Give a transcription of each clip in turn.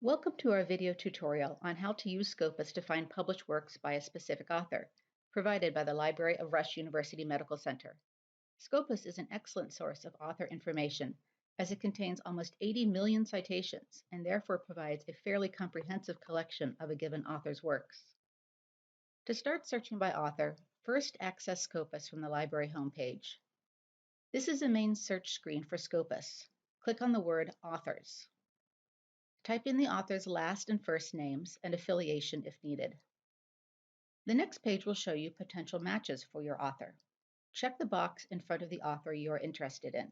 Welcome to our video tutorial on how to use Scopus to find published works by a specific author, provided by the Library of Rush University Medical Center. Scopus is an excellent source of author information as it contains almost 80 million citations and therefore provides a fairly comprehensive collection of a given author's works. To start searching by author, first access Scopus from the library homepage. This is the main search screen for Scopus. Click on the word Authors. Type in the author's last and first names and affiliation if needed. The next page will show you potential matches for your author. Check the box in front of the author you are interested in.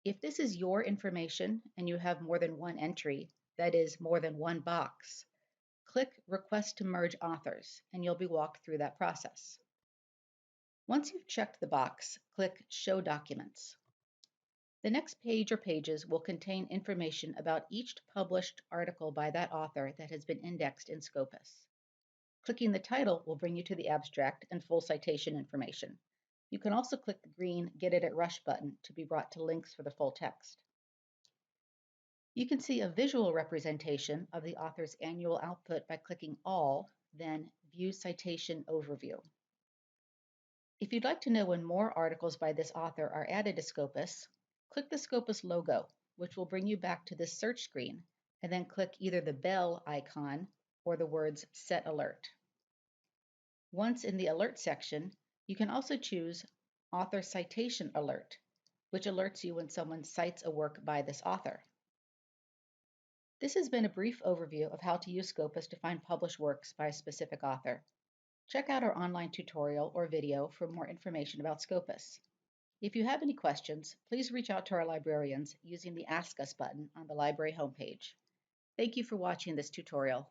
If this is your information and you have more than one entry, that is, more than one box, click Request to Merge Authors and you'll be walked through that process. Once you've checked the box, click Show Documents. The next page or pages will contain information about each published article by that author that has been indexed in Scopus. Clicking the title will bring you to the abstract and full citation information. You can also click the green Get It at Rush button to be brought to links for the full text. You can see a visual representation of the author's annual output by clicking All, then View Citation Overview. If you'd like to know when more articles by this author are added to Scopus, click the Scopus logo, which will bring you back to this search screen, and then click either the bell icon or the words Set Alert. Once in the Alert section, you can also choose Author Citation Alert, which alerts you when someone cites a work by this author. This has been a brief overview of how to use Scopus to find published works by a specific author. Check out our online tutorial or video for more information about Scopus. If you have any questions, please reach out to our librarians using the Ask Us button on the library homepage. Thank you for watching this tutorial.